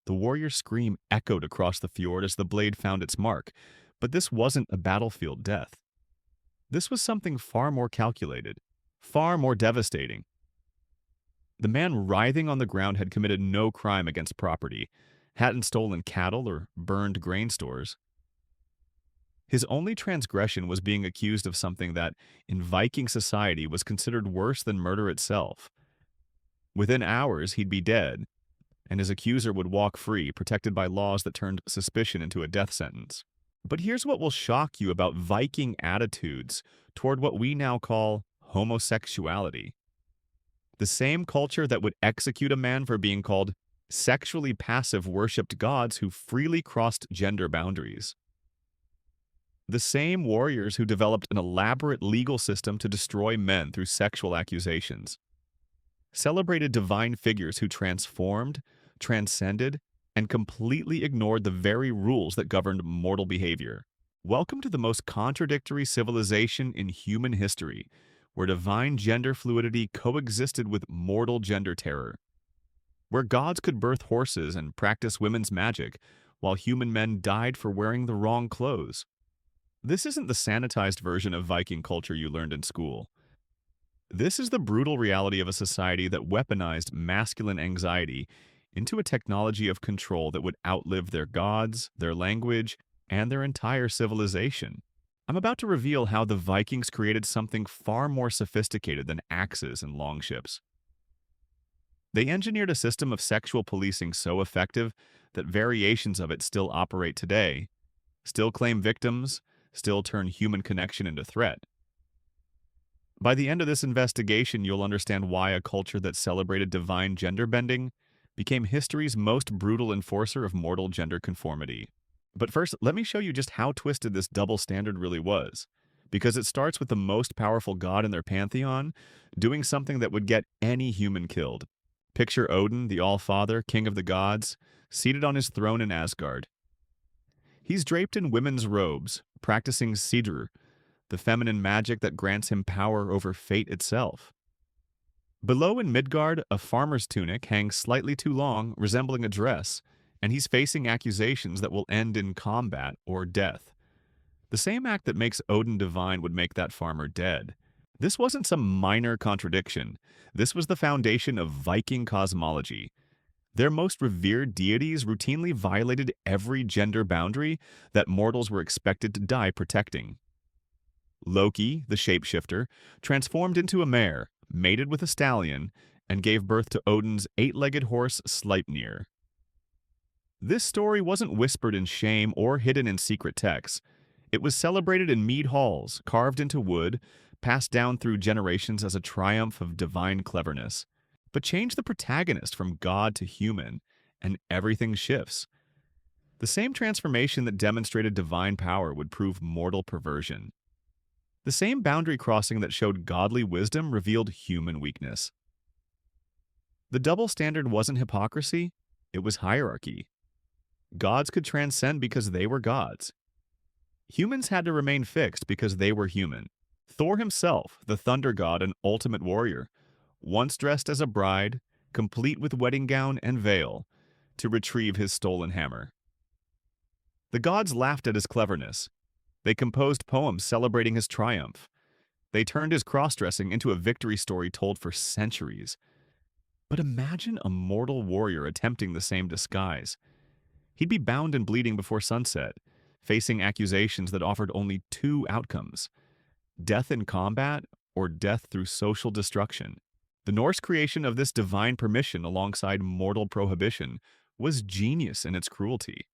The warrior's scream echoed across the fjord as the blade found its mark, but this wasn't a battlefield death. This was something far more calculated, far more devastating. The man writhing on the ground had committed no crime against property, hadn't stolen cattle or burned grain stores. His only transgression was being accused of something that, in Viking society, was considered worse than murder itself. Within hours, he'd be dead, and his accuser would walk free, protected by laws that turned suspicion into a death sentence. But here's what will shock you about Viking attitudes toward what we now call homosexuality. The same culture that would execute a man for being called sexually passive worshipped gods who freely crossed gender boundaries. The same warriors who developed an elaborate legal system to destroy men through sexual accusations. Celebrated divine figures who transformed, transcended, and completely ignored the very rules that governed mortal behavior. Welcome to the most contradictory civilization in human history, where divine gender fluidity coexisted with mortal gender terror. Where gods could birth horses and practice women's magic, while human men died for wearing the wrong clothes. This isn't the sanitized version of Viking culture you learned in school. This is the brutal reality of a society that weaponized masculine anxiety into a technology of control that would outlive their gods, their language, and their entire civilization. I'm about to reveal how the Vikings created something far more sophisticated than axes and longships. They engineered a system of sexual policing so effective that variations of it still operate today, still claim victims, still turn human connection into threat. By the end of this investigation, you'll understand why a culture that celebrated divine gender bending became history's most brutal enforcer of mortal gender conformity. But first, let me show you just how twisted this double standard really was, because it starts with the most powerful god in their pantheon doing something that would get any human killed. Picture Odin, the All-Father, king of the gods, seated on his throne in Asgard. He's draped in women's robes, practicing Sidr, the feminine magic that grants him power over fate itself. Below in Midgard, a farmer's tunic hangs slightly too long, resembling a dress, and he's facing accusations that will end in combat or death. The same act that makes Odin divine would make that farmer dead. This wasn't some minor contradiction. This was the foundation of Viking cosmology. Their most revered deities routinely violated every gender boundary that mortals were expected to die protecting. Loki, the shapeshifter, transformed into a mare, mated with a stallion, and gave birth to Odin's eight-legged horse Sleipnir. This story wasn't whispered in shame or hidden in secret texts. It was celebrated in mead halls, carved into wood, passed down through generations as a triumph of divine cleverness. But change the protagonist from god to human, and everything shifts. The same transformation that demonstrated divine power would prove mortal perversion. The same boundary crossing that showed godly wisdom revealed human weakness. The double standard wasn't hypocrisy, it was hierarchy. Gods could transcend because they were gods. Humans had to remain fixed because they were human. Thor himself, the thunder god and ultimate warrior, once dressed as a bride, complete with wedding gown and veil, to retrieve his stolen hammer. The gods laughed at his cleverness. They composed poems celebrating his triumph. They turned his cross-dressing into a victory story told for centuries. But imagine a mortal warrior attempting the same disguise. He'd be bound and bleeding before sunset, facing accusations that offered only two outcomes: death in combat or death through social destruction. The Norse creation of this divine permission alongside mortal prohibition was genius in its cruelty.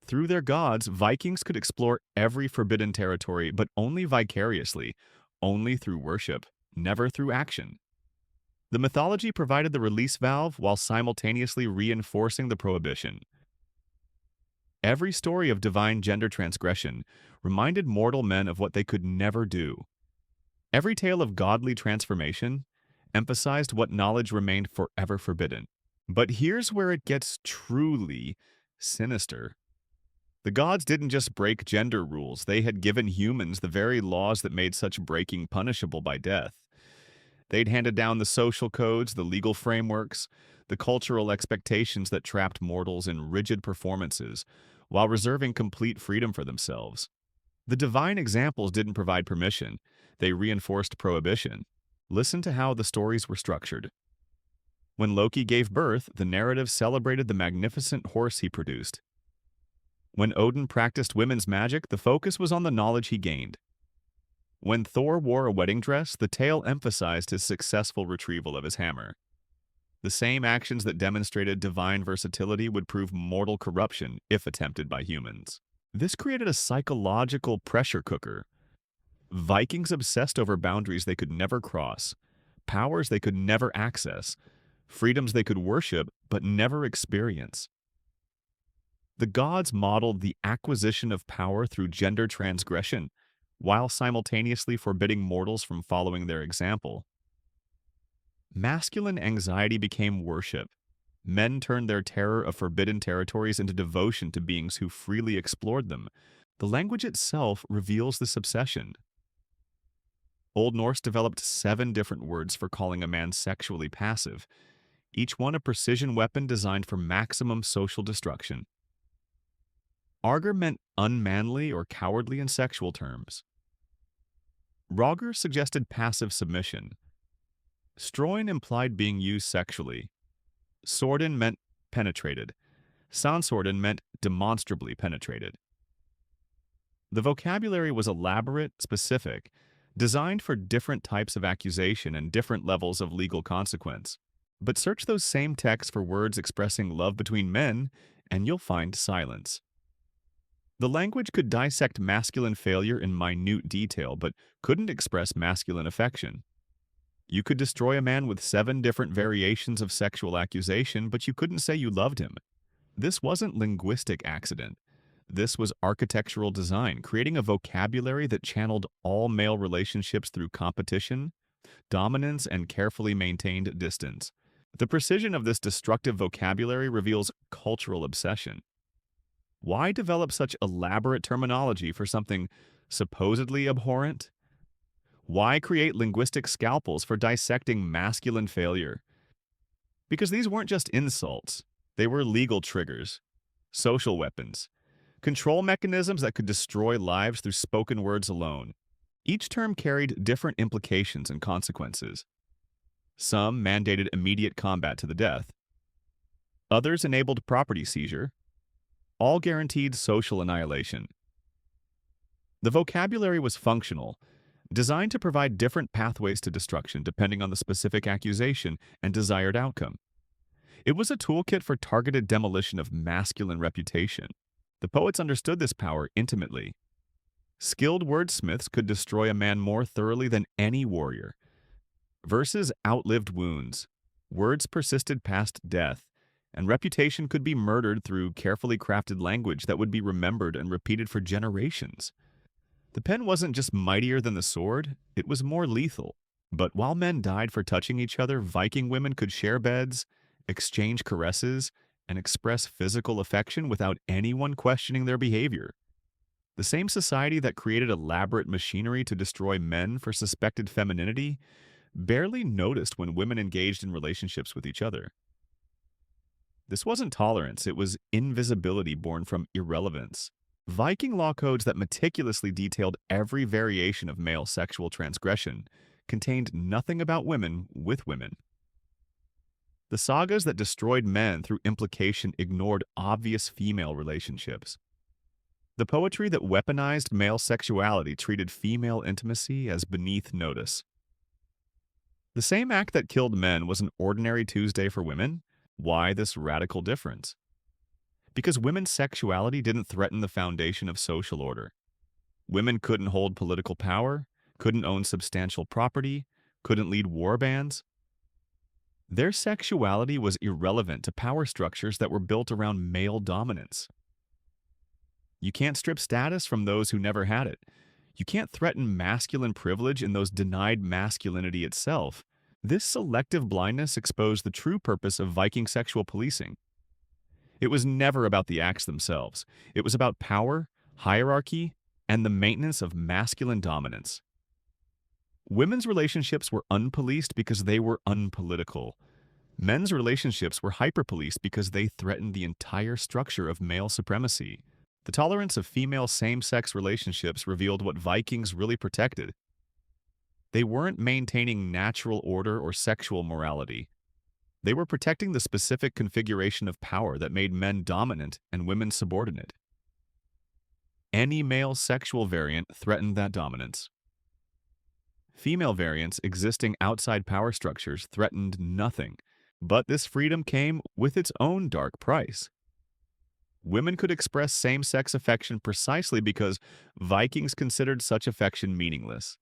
Through their gods, Vikings could explore every forbidden territory, but only vicariously, only through worship, never through action. The mythology provided the release valve while simultaneously reinforcing the prohibition. Every story of divine gender transgression reminded mortal men of what they could never do. Every tale of godly transformation emphasized what knowledge remained forever forbidden. But here's where it gets truly sinister. The gods didn't just break gender rules, they had given humans the very laws that made such breaking punishable by death. They'd handed down the social codes, the legal frameworks, the cultural expectations that trapped mortals in rigid performances, while reserving complete freedom for themselves. The divine examples didn't provide permission, they reinforced prohibition. Listen to how the stories were structured. When Loki gave birth, the narrative celebrated the magnificent horse he produced. When Odin practiced women's magic, the focus was on the knowledge he gained. When Thor wore a wedding dress, the tale emphasized his successful retrieval of his hammer. The same actions that demonstrated divine versatility would prove mortal corruption if attempted by humans. This created a psychological pressure cooker. Vikings obsessed over boundaries they could never cross, powers they could never access, freedoms they could worship but never experience. The gods modeled the acquisition of power through gender transgression, while simultaneously forbidding mortals from following their example. Masculine anxiety became worship. Men turned their terror of forbidden territories into devotion to beings who freely explored them. The language itself reveals this obsession. Old Norse developed 7 different words for calling a man sexually passive, each one a precision weapon designed for maximum social destruction. Arger meant unmanly or cowardly in sexual terms. Roger suggested passive submission. Stroin implied being used sexually. Sorden meant penetrated. Sansorden meant demonstrably penetrated. The vocabulary was elaborate, specific, designed for different types of accusation and different levels of legal consequence. But search those same texts for words expressing love between men, and you'll find silence. The language could dissect masculine failure in minute detail, but couldn't express masculine affection. You could destroy a man with 7 different variations of sexual accusation, but you couldn't say you loved him. This wasn't linguistic accident. This was architectural design, creating a vocabulary that channeled all male relationships through competition, dominance, and carefully maintained distance. The precision of this destructive vocabulary reveals cultural obsession. Why develop such elaborate terminology for something supposedly abhorrent? Why create linguistic scalpels for dissecting masculine failure? Because these weren't just insults. They were legal triggers, social weapons, control mechanisms that could destroy lives through spoken words alone. Each term carried different implications and consequences. Some mandated immediate combat to the death. Others enabled property seizure. All guaranteed social annihilation. The vocabulary was functional, designed to provide different pathways to destruction depending on the specific accusation and desired outcome. It was a toolkit for targeted demolition of masculine reputation. The poets understood this power intimately. Skilled wordsmiths could destroy a man more thoroughly than any warrior. Verses outlived wounds. Words persisted past death. And reputation could be murdered through carefully crafted language that would be remembered and repeated for generations. The pen wasn't just mightier than the sword, it was more lethal. But while men died for touching each other, Viking women could share beds, exchange caresses, and express physical affection without anyone questioning their behavior. The same society that created elaborate machinery to destroy men for suspected femininity barely noticed when women engaged in relationships with each other. This wasn't tolerance, it was invisibility born from irrelevance. Viking law codes that meticulously detailed every variation of male sexual transgression contained nothing about women with women. The sagas that destroyed men through implication ignored obvious female relationships. The poetry that weaponized male sexuality treated female intimacy as beneath notice. The same act that killed men was an ordinary Tuesday for women. Why this radical difference? Because women's sexuality didn't threaten the foundation of social order. Women couldn't hold political power, couldn't own substantial property, couldn't lead war bands. Their sexuality was irrelevant to power structures that were built around male dominance. You can't strip status from those who never had it. You can't threaten masculine privilege in those denied masculinity itself. This selective blindness exposed the true purpose of Viking sexual policing. It was never about the acts themselves. It was about power, hierarchy, and the maintenance of masculine dominance. Women's relationships were unpoliced because they were unpolitical. Men's relationships were hyperpoliced because they threatened the entire structure of male supremacy. The tolerance of female same-sex relationships revealed what Vikings really protected. They weren't maintaining natural order or sexual morality. They were protecting the specific configuration of power that made men dominant and women subordinate. Any male sexual variant threatened that dominance. Female variants existing outside power structures threatened nothing, but this freedom came with its own dark price. Women could express same-sex affection precisely because Vikings considered such affection meaningless.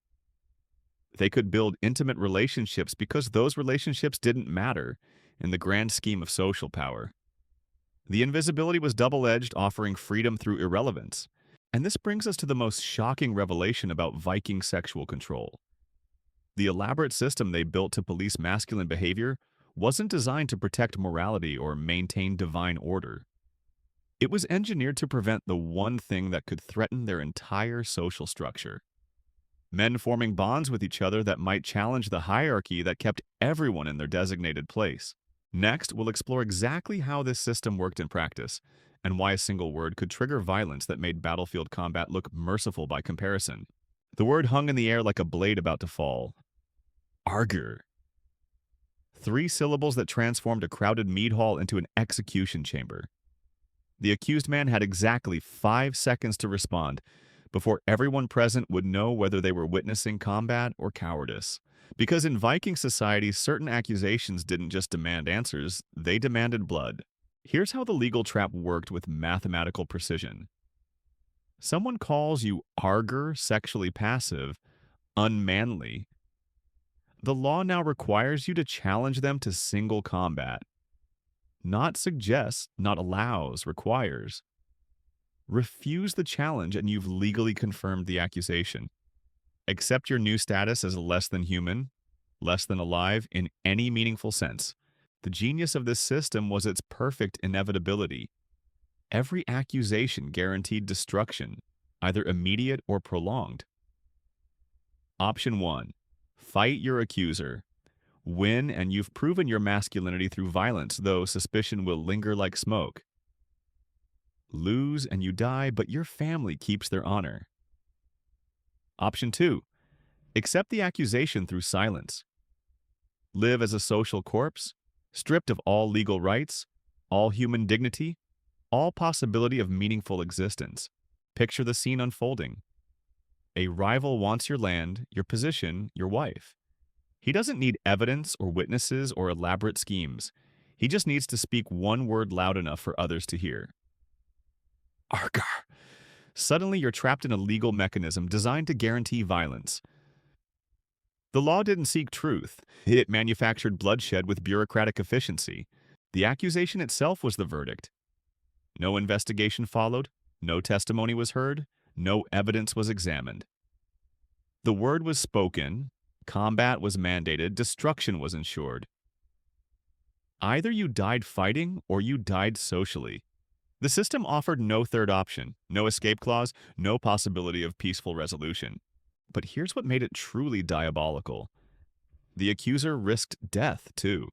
They could build intimate relationships because those relationships didn't matter in the grand scheme of social power. The invisibility was double-edged, offering freedom through irrelevance. And this brings us to the most shocking revelation about Viking sexual control. The elaborate system they built to police masculine behavior wasn't designed to protect morality or maintain divine order. It was engineered to prevent the one thing that could threaten their entire social structure. Men forming bonds with each other that might challenge the hierarchy that kept everyone in their designated place. Next, we'll explore exactly how this system worked in practice, and why a single word could trigger violence that made battlefield combat look merciful by comparison. The word hung in the air like a blade about to fall. Arger. 3 syllables that transformed a crowded mead hall into an execution chamber. The accused man had exactly 5 seconds to respond before everyone present would know whether they were witnessing combat or cowardice. Because in Viking society, certain accusations didn't just demand answers, they demanded blood. Here's how the legal trap worked with mathematical precision. Someone calls you arger, sexually passive, unmanly. The law now requires you to challenge them to single combat. Not suggests, not allows, requires. Refuse the challenge and you've legally confirmed the accusation. Accept your new status as less than human, less than alive in any meaningful sense. The genius of this system was its perfect inevitability. Every accusation guaranteed destruction, either immediate or prolonged. Option 1. Fight your accuser. Win, and you've proven your masculinity through violence, though suspicion will linger like smoke. Lose, and you die, but your family keeps their honor. Option 2. Accept the accusation through silence. Live as a social corpse, stripped of all legal rights, all human dignity, all possibility of meaningful existence. Picture the scene unfolding. A rival wants your land, your position, your wife. He doesn't need evidence or witnesses or elaborate schemes. He just needs to speak one word loud enough for others to hear. Argar. Suddenly, you're trapped in a legal mechanism designed to guarantee violence. The law didn't seek truth. It manufactured bloodshed with bureaucratic efficiency. The accusation itself was the verdict. No investigation followed, no testimony was heard, no evidence was examined. The word was spoken, combat was mandated, destruction was ensured. Either you died fighting or you died socially. The system offered no third option, no escape clause, no possibility of peaceful resolution. But here's what made it truly diabolical. The accuser risked death, too.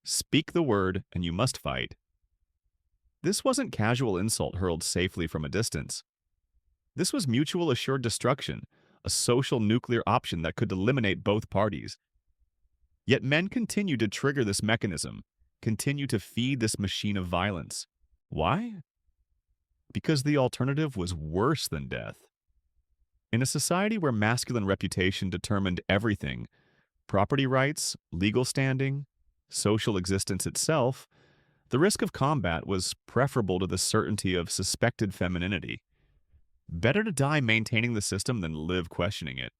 Speak the word, and you must fight. This wasn't casual insult hurled safely from a distance. This was mutual assured destruction, a social nuclear option that could eliminate both parties. Yet men continued to trigger this mechanism, continue to feed this machine of violence. Why? Because the alternative was worse than death. In a society where masculine reputation determined everything, property rights, legal standing, social existence itself, the risk of combat was preferable to the certainty of suspected femininity. Better to die maintaining the system than live questioning it.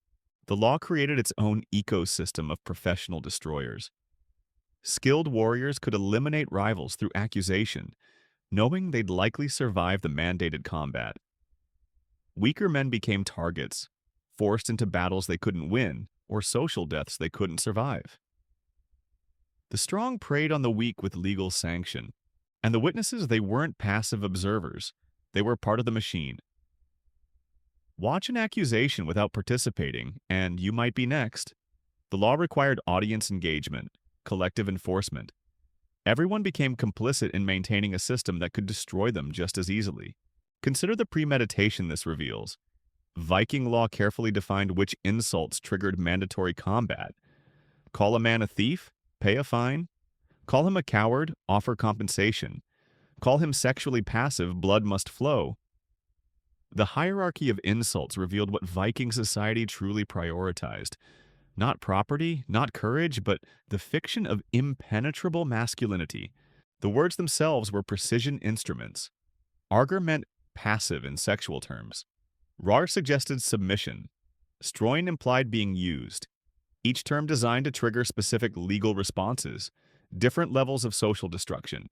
The law created its own ecosystem of professional destroyers. Skilled warriors could eliminate rivals through accusation, knowing they'd likely survive the mandated combat. Weaker men became targets, forced into battles they couldn't win, or social deaths they couldn't survive. The strong preyed on the weak with legal sanction, and the witnesses, they weren't passive observers. They were part of the machine. Watch an accusation without participating, and you might be next. The law required audience engagement, collective enforcement. Everyone became complicit in maintaining a system that could destroy them just as easily. Consider the premeditation this reveals. Viking law carefully defined which insults triggered mandatory combat. Call a man a thief? Pay a fine. Call him a coward? Offer compensation. Call him sexually passive? Blood must flow. The hierarchy of insults revealed what Viking society truly prioritized. Not property, not courage, but the fiction of impenetrable masculinity. The words themselves were precision instruments. Arger meant passive in sexual terms. Rar suggested submission. Stroin implied being used. Each term designed to trigger specific legal responses, different levels of social destruction.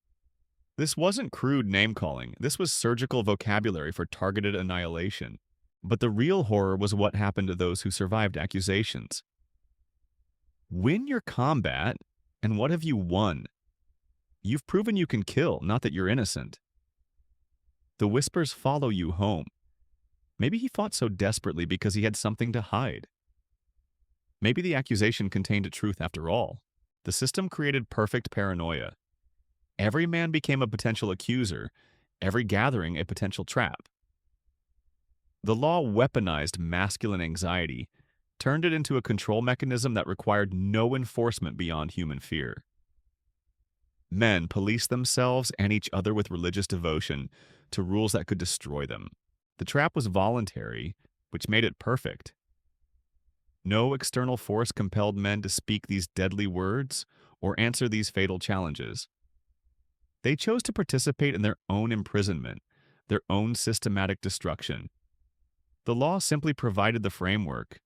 This wasn't crude name-calling, this was surgical vocabulary for targeted annihilation. But the real horror was what happened to those who survived accusations. Win your combat, and what have you won? You've proven you can kill, not that you're innocent. The whispers follow you home. Maybe he fought so desperately because he had something to hide. Maybe the accusation contained a truth after all. The system created perfect paranoia. Every man became a potential accuser, every gathering a potential trap. The law weaponized masculine anxiety, turned it into a control mechanism that required no enforcement beyond human fear. Men policed themselves and each other with religious devotion to rules that could destroy them. The trap was voluntary, which made it perfect. No external force compelled men to speak these deadly words or answer these fatal challenges. They chose to participate in their own imprisonment, their own systematic destruction. The law simply provided the framework.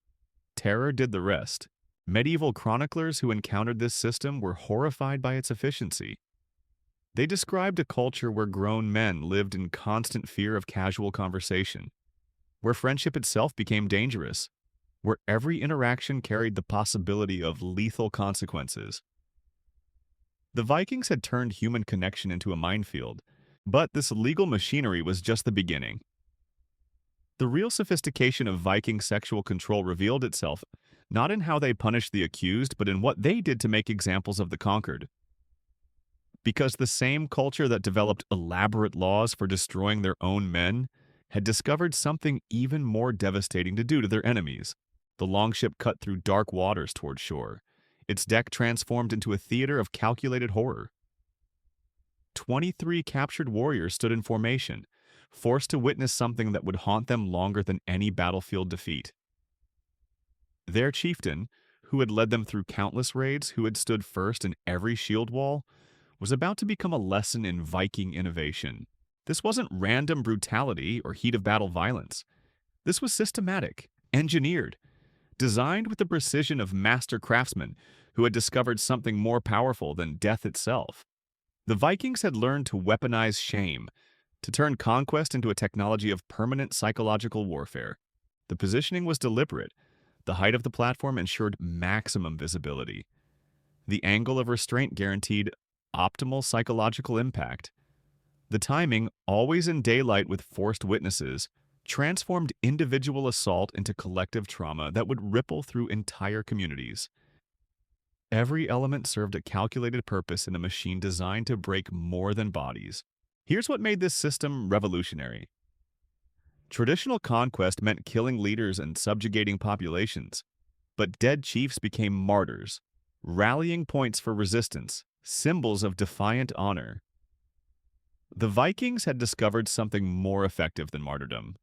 Terror did the rest. Medieval chroniclers who encountered this system were horrified by its efficiency. They described a culture where grown men lived in constant fear of casual conversation, where friendship itself became dangerous, where every interaction carried the possibility of lethal consequences. The Vikings had turned human connection into a minefield, but this legal machinery was just the beginning. The real sophistication of Viking sexual control revealed itself not in how they punished the accused, but in what they did to make examples of the conquered. Because the same culture that developed elaborate laws for destroying their own men had discovered something even more devastating to do to their enemies. The longship cut through dark waters toward shore, its deck transformed into a theater of calculated horror. 23 captured warriors stood in formation, forced to witness something that would haunt them longer than any battlefield defeat. Their chieftain, who had led them through countless raids, who had stood first in every shield wall, was about to become a lesson in Viking innovation. This wasn't random brutality or heat-of-battle violence. This was systematic, engineered, designed with the precision of master craftsmen who had discovered something more powerful than death itself. The Vikings had learned to weaponize shame, to turn conquest into a technology of permanent psychological warfare. The positioning was deliberate. The height of the platform ensured maximum visibility. The angle of restraint guaranteed optimal psychological impact. The timing, always in daylight with forced witnesses, transformed individual assault into collective trauma that would ripple through entire communities. Every element served a calculated purpose in a machine designed to break more than bodies. Here's what made this system revolutionary. Traditional conquest meant killing leaders and subjugating populations, but dead chiefs became martyrs, rallying points for resistance, symbols of defiant honor. The Vikings had discovered something more effective than martyrdom.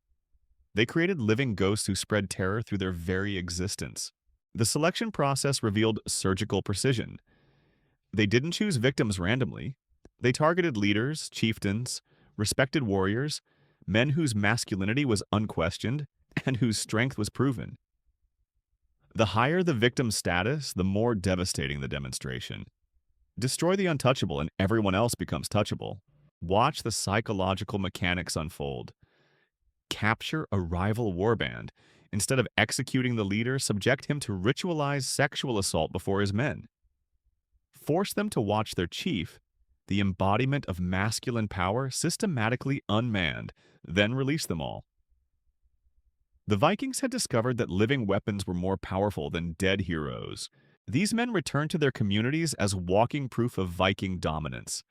They created living ghosts who spread terror through their very existence. The selection process revealed surgical precision. They didn't choose victims randomly. They targeted leaders, chieftains, respected warriors, men whose masculinity was unquestioned and whose strength was proven. The higher the victim's status, the more devastating the demonstration. Destroy the untouchable and everyone else becomes touchable. Watch the psychological mechanics unfold. Capture a rival warband. Instead of executing the leader, subject him to ritualized sexual assault before his men. Force them to watch their chief, the embodiment of masculine power, systematically unmanned, then release them all. The Vikings had discovered that living weapons were more powerful than dead heroes. These men returned to their communities as walking proof of Viking dominance.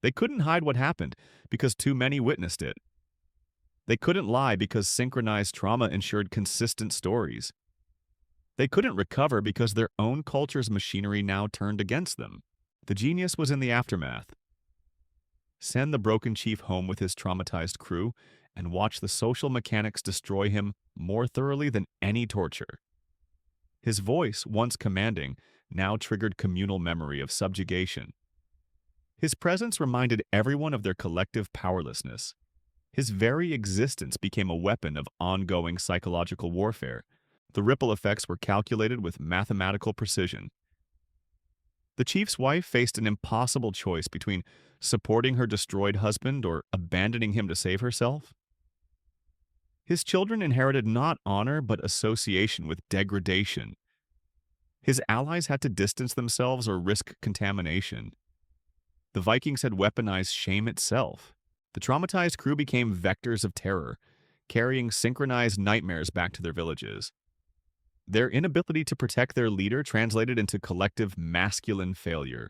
They couldn't hide what happened because too many witnessed it. They couldn't lie because synchronized trauma ensured consistent stories. They couldn't recover because their own culture's machinery now turned against them. The genius was in the aftermath. Send the broken chief home with his traumatized crew and watch the social mechanics destroy him more thoroughly than any torture. His voice, once commanding, now triggered communal memory of subjugation. His presence reminded everyone of their collective powerlessness. His very existence became a weapon of ongoing psychological warfare. The ripple effects were calculated with mathematical precision. The chief's wife faced an impossible choice between supporting her destroyed husband or abandoning him to save herself. His children inherited not honor but association with degradation. His allies had to distance themselves or risk contamination. The Vikings had weaponized shame itself. The traumatized crew became vectors of terror, carrying synchronized nightmares back to their villages. Their inability to protect their leader translated into collective masculine failure.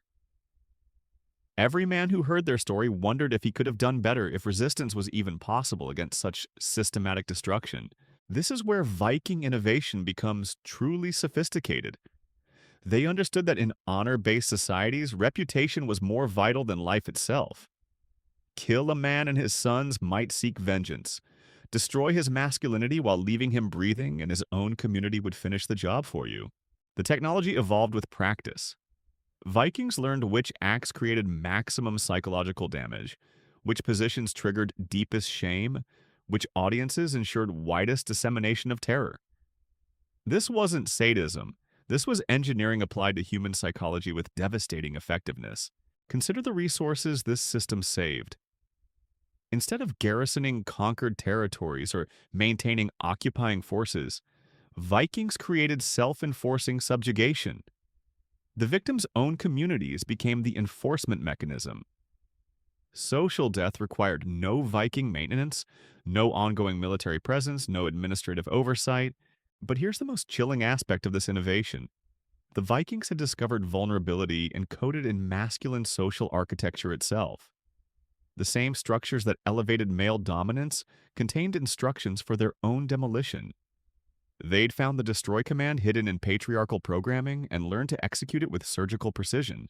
Every man who heard their story wondered if he could have done better, if resistance was even possible against such systematic destruction. This is where Viking innovation becomes truly sophisticated. They understood that in honor-based societies, reputation was more vital than life itself. Kill a man and his sons might seek vengeance. Destroy his masculinity while leaving him breathing, and his own community would finish the job for you. The technology evolved with practice. Vikings learned which acts created maximum psychological damage, which positions triggered deepest shame, which audiences ensured widest dissemination of terror. This wasn't sadism. This was engineering applied to human psychology with devastating effectiveness. Consider the resources this system saved. Instead of garrisoning conquered territories or maintaining occupying forces, Vikings created self-enforcing subjugation. The victims' own communities became the enforcement mechanism. Social death required no Viking maintenance, no ongoing military presence, no administrative oversight. But here's the most chilling aspect of this innovation. The Vikings had discovered vulnerability encoded in masculine social architecture itself. The same structures that elevated male dominance contained instructions for their own demolition. They'd found the destroy command hidden in patriarchal programming and learned to execute it with surgical precision.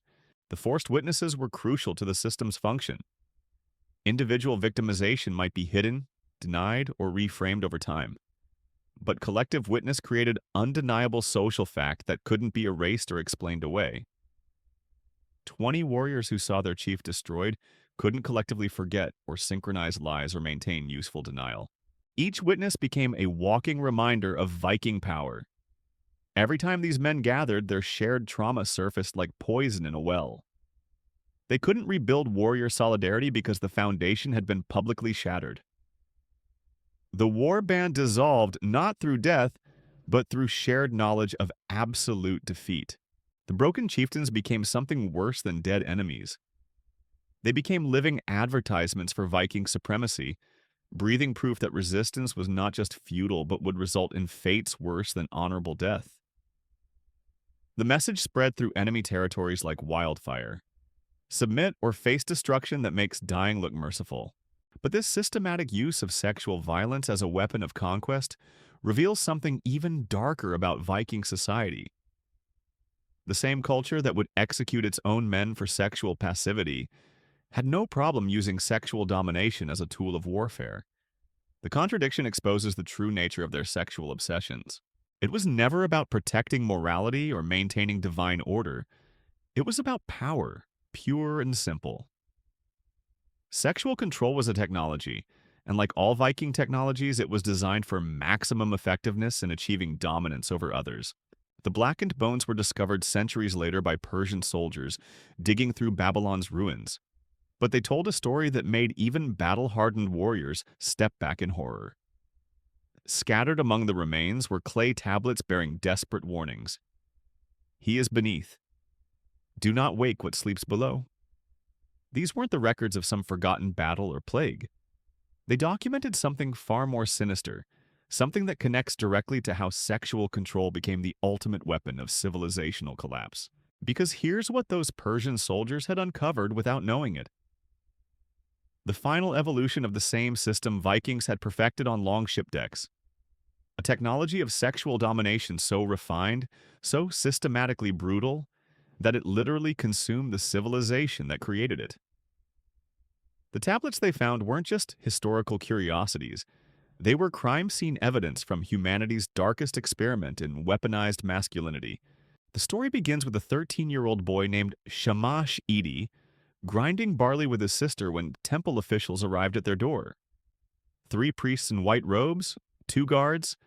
The forced witnesses were crucial to the system's function. Individual victimization might be hidden, denied, or reframed over time. But collective witness created undeniable social fact that couldn't be erased or explained away. 20 warriors who saw their chief destroyed couldn't collectively forget or synchronize lies or maintain useful denial. Each witness became a walking reminder of Viking power. Every time these men gathered, their shared trauma surfaced like poison in a well. They couldn't rebuild warrior solidarity because the foundation had been publicly shattered. The war band dissolved not through death, but through shared knowledge of absolute defeat. The broken chieftains became something worse than dead enemies. They became living advertisements for Viking supremacy, breathing proof that resistance was not just futile but would result in fates worse than honorable death. The message spread through enemy territories like wildfire. Submit or face destruction that makes dying look merciful. But this systematic use of sexual violence as a weapon of conquest reveals something even darker about Viking society. The same culture that would execute its own men for sexual passivity had no problem using sexual domination as a tool of warfare. The contradiction exposes the true nature of their sexual obsessions. It was never about protecting morality or maintaining divine order. It was about power, pure and simple. Sexual control was a technology, and like all Viking technologies, it was designed for maximum effectiveness in achieving dominance over others. The blackened bones were discovered centuries later by Persian soldiers digging through Babylon's ruins. But they told a story that made even battle-hardened warriors step back in horror. Scattered among the remains were clay tablets bearing desperate warnings. He is beneath. Do not wake what sleeps below. These weren't the records of some forgotten battle or plague. They documented something far more sinister, something that connects directly to how sexual control became the ultimate weapon of civilizational collapse. Because here's what those Persian soldiers had uncovered without knowing it. The final evolution of the same system Vikings had perfected on longship decks. A technology of sexual domination so refined, so systematically brutal, that it literally consumed the civilization that created it. The tablets they found weren't just historical curiosities. They were crime scene evidence from humanity's darkest experiment in weaponized masculinity. The story begins with a 13-year-old boy named Shamash Edie grinding barley with his sister when temple officials arrived at their door. 3 priests in white robes, 2 guards,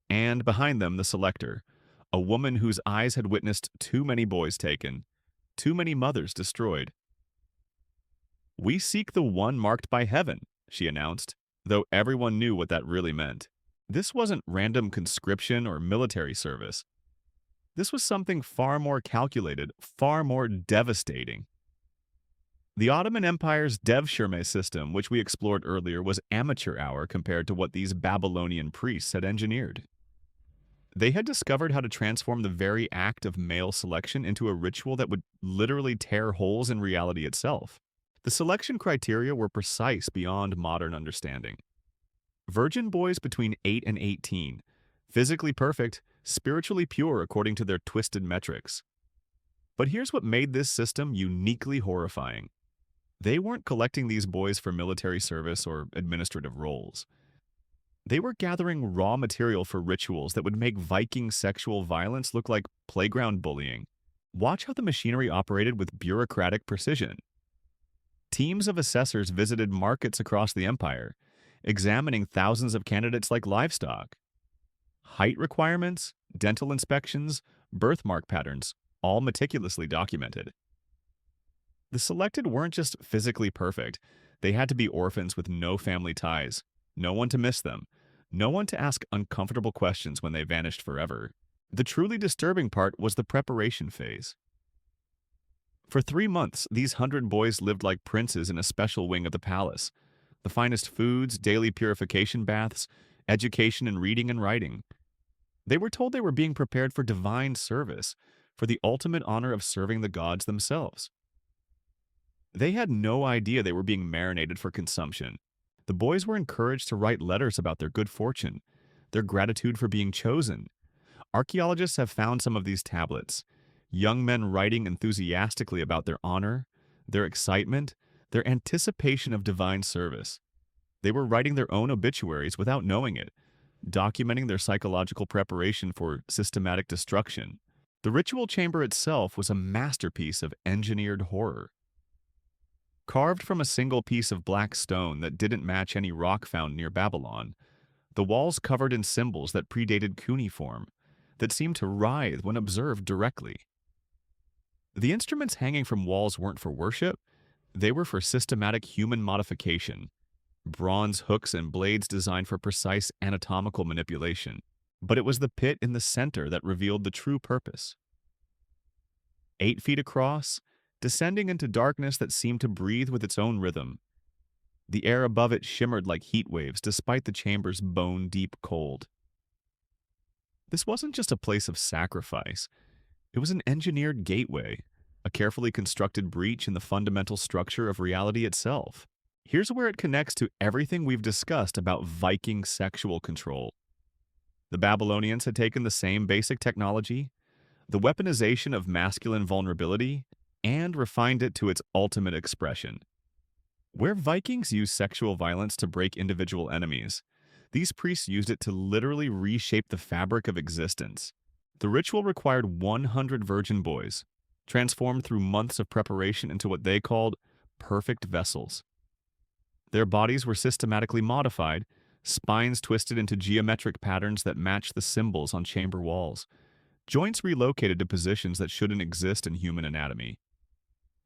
and behind them the selector, a woman whose eyes had witnessed too many boys taken, too many mothers destroyed. "We seek the one marked by heaven," she announced, though everyone knew what that really meant. This wasn't random conscription or military service. This was something far more calculated, far more devastating. The Ottoman Empire's Devshirme system, which we explored earlier, was amateur hour compared to what these Babylonian priests had engineered. They had discovered how to transform the very act of male selection into a ritual that would literally tear holes in reality itself. The selection criteria were precise beyond modern understanding. Virgin boys between 8 and 18, physically perfect, spiritually pure according to their twisted metrics. But here's what made this system uniquely horrifying. They weren't collecting these boys for military service or administrative roles. They were gathering raw material for rituals that would make Viking sexual violence look like playground bullying. Watch how the machinery operated with bureaucratic precision. Teams of assessors visited markets across the empire, examining thousands of candidates like livestock. Height requirements, dental inspections, birthmark patterns, all meticulously documented. The selected weren't just physically perfect, they had to be orphans with no family ties, no one to miss them, no one to ask uncomfortable questions when they vanished forever. The truly disturbing part was the preparation phase. For 3 months, these 100 boys lived like princes in a special wing of the palace. The finest foods, daily purification baths, education in reading and writing. They were told they were being prepared for divine service, for the ultimate honor of serving the gods themselves. They had no idea they were being marinated for consumption. The boys were encouraged to write letters about their good fortune, their gratitude for being chosen. Archaeologists have found some of these tablets. Young men writing enthusiastically about their honor, their excitement, their anticipation of divine service. They were writing their own obituaries without knowing it, documenting their psychological preparation for systematic destruction. The ritual chamber itself was a masterpiece of engineered horror. Carved from a single piece of black stone that didn't match any rock found near Babylon, the walls covered in symbols that predated cuneiform, that seemed to writhe when observed directly. The instruments hanging from walls weren't for worship, they were for systematic human modification. Bronze hooks and blades designed for precise anatomical manipulation. But it was the pit in the center that revealed the true purpose. 8 feet across, descending into darkness that seemed to breathe with its own rhythm. The air above it shimmered like heat waves despite the chamber's bone-deep cold. This wasn't just a place of sacrifice. It was an engineered gateway, a carefully constructed breach in the fundamental structure of reality itself. Here's where it connects to everything we've discussed about Viking sexual control. The Babylonians had taken the same basic technology, the weaponization of masculine vulnerability, and refined it to its ultimate expression. Where Vikings used sexual violence to break individual enemies, these priests used it to literally reshape the fabric of existence. The ritual required 100 virgin boys, transformed through months of preparation into what they called perfect vessels. Their bodies were systematically modified, spines twisted into geometric patterns that matched the symbols on chamber walls, joints relocated to positions that shouldn't exist in human anatomy.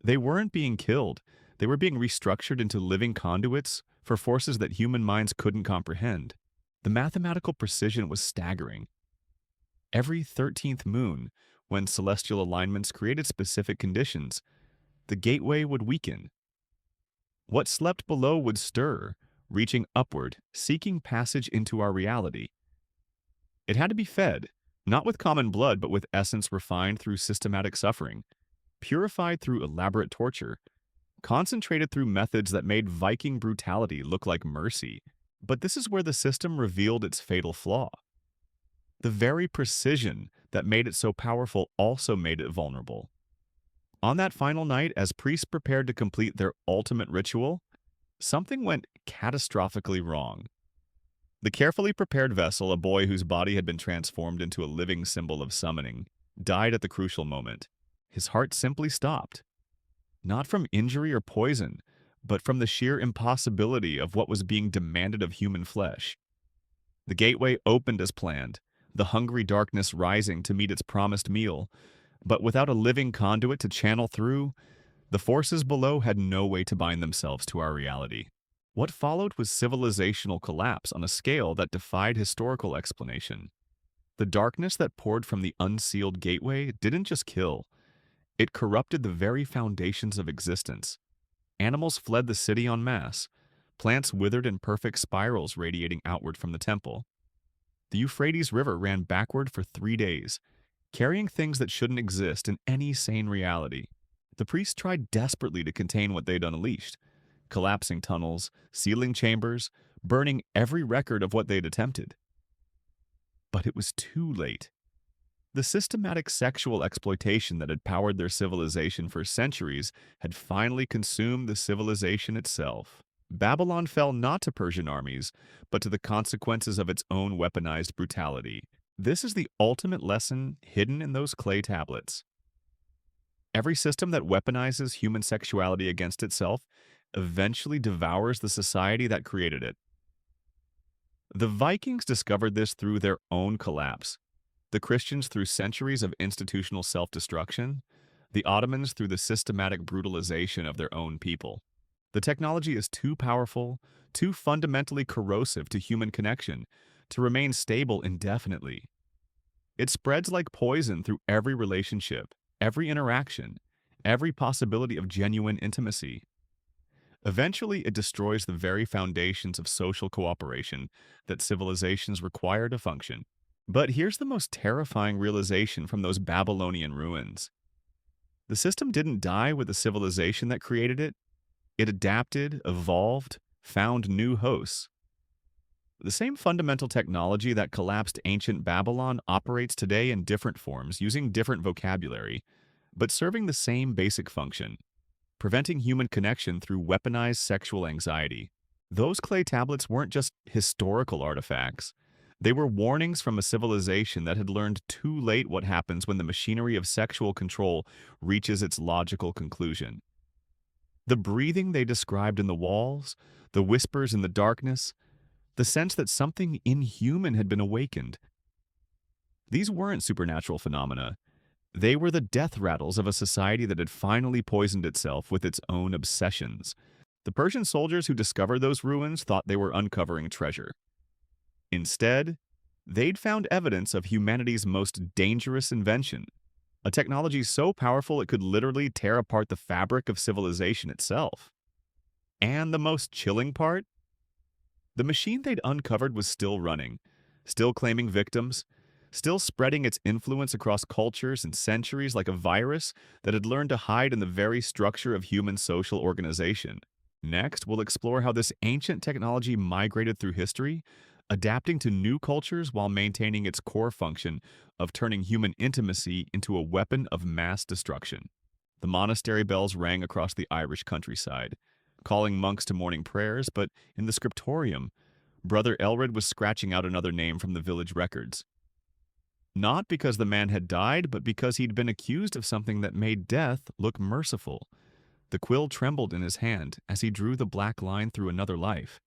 They weren't being killed, they were being restructured into living conduits for forces that human minds couldn't comprehend. The mathematical precision was staggering. Every 13th moon, when celestial alignments created specific conditions, the gateway would weaken. What slept below would stir, reaching upward, seeking passage into our reality. It had to be fed, not with common blood, but with essence refined through systematic suffering, purified through elaborate torture, concentrated through methods that made Viking brutality look like mercy. But this is where the system revealed its fatal flaw. The very precision that made it so powerful also made it vulnerable. On that final night, as priests prepared to complete their ultimate ritual, something went catastrophically wrong. The carefully prepared vessel, a boy whose body had been transformed into a living symbol of summoning, died at the crucial moment. His heart simply stopped. Not from injury or poison, but from the sheer impossibility of what was being demanded of human flesh. The gateway opened as planned, the hungry darkness rising to meet its promised meal, but without a living conduit to channel through, the forces below had no way to bind themselves to our reality. What followed was civilizational collapse on a scale that defied historical explanation. The darkness that poured from the unsealed gateway didn't just kill, it corrupted the very foundations of existence. Animals fled the city en masse. Plants withered in perfect spirals radiating outward from the temple. The Euphrates River ran backward for 3 days, carrying things that shouldn't exist in any sane reality. The priests tried desperately to contain what they'd unleashed, collapsing tunnels, sealing chambers, burning every record of what they'd attempted. But it was too late. The systematic sexual exploitation that had powered their civilization for centuries had finally consumed the civilization itself. Babylon fell not to Persian armies, but to the consequences of its own weaponized brutality. This is the ultimate lesson hidden in those clay tablets. Every system that weaponizes human sexuality against itself eventually devours the society that created it. The Vikings discovered this through their own collapse. The Christians through centuries of institutional self-destruction, the Ottomans through the systematic brutalization of their own people. The technology is too powerful, too fundamentally corrosive to human connection, to remain stable indefinitely. It spreads like poison through every relationship, every interaction, every possibility of genuine intimacy. Eventually, it destroys the very foundations of social cooperation that civilizations require to function. But here's the most terrifying realization from those Babylonian ruins. The system didn't die with the civilization that created it. It adapted, evolved, found new hosts. The same fundamental technology that collapsed ancient Babylon operates today in different forms, using different vocabulary, but serving the same basic function: preventing human connection through weaponized sexual anxiety. Those clay tablets weren't just historical artifacts. They were warnings from a civilization that had learned too late what happens when the machinery of sexual control reaches its logical conclusion. The breathing they described in the walls, the whispers in the darkness, the sense that something inhuman had been awakened. These weren't supernatural phenomena. They were the death rattles of a society that had finally poisoned itself with its own obsessions. The Persian soldiers who discovered those ruins thought they were uncovering treasure. Instead, they'd found evidence of humanity's most dangerous invention, a technology so powerful it could literally tear apart the fabric of civilization itself. And the most chilling part? The machine they'd uncovered was still running, still claiming victims, still spreading its influence across cultures and centuries like a virus that had learned to hide in the very structure of human social organization. Next, we'll explore how this ancient technology migrated through history, adapting to new cultures while maintaining its core function of turning human intimacy into a weapon of mass destruction. The monastery bells rang across the Irish countryside, calling monks to morning prayers, but in the scriptorium, Brother Elred was scratching out another name from the village records. Not because the man had died, but because he'd been accused of something that made death look merciful. The quill trembled in his hand as he drew the black line through another life.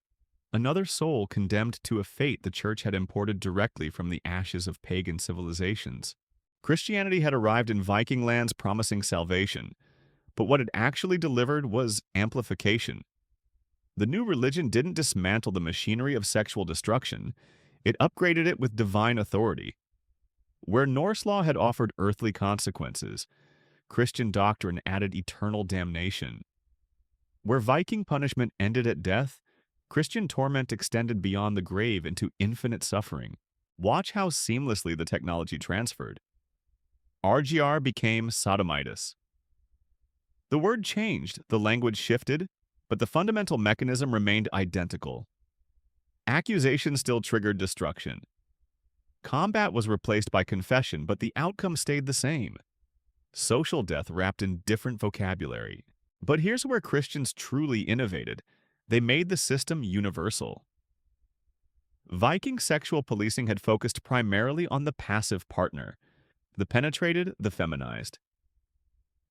Another soul condemned to a fate the church had imported directly from the ashes of pagan civilizations. Christianity had arrived in Viking lands promising salvation, but what it actually delivered was amplification. The new religion didn't dismantle the machinery of sexual destruction, it upgraded it with divine authority. Where Norse law had offered earthly consequences, Christian doctrine added eternal damnation. Where Viking punishment ended at death, Christian torment extended beyond the grave into infinite suffering. Watch how seamlessly the technology transferred. RGR became sodomitis. The word changed, the language shifted, but the fundamental mechanism remained identical. Accusation still triggered destruction. Combat was replaced by confession, but the outcome stayed the same. Social death wrapped in different vocabulary. But here's where Christians truly innovated. They made the system universal. Viking sexual policing had focused primarily on the passive partner, the penetrated, the feminized.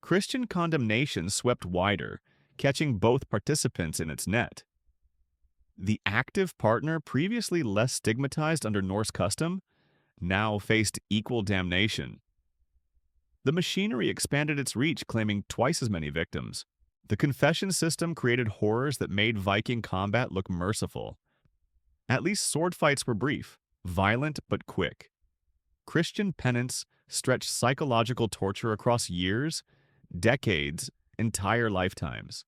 Christian condemnation swept wider, catching both participants in its net. The active partner, previously less stigmatized under Norse custom, now faced equal damnation. The machinery expanded its reach, claiming twice as many victims. The confession system created horrors that made Viking combat look merciful. At least sword fights were brief, violent but quick. Christian penance stretched psychological torture across years, decades, entire lifetimes.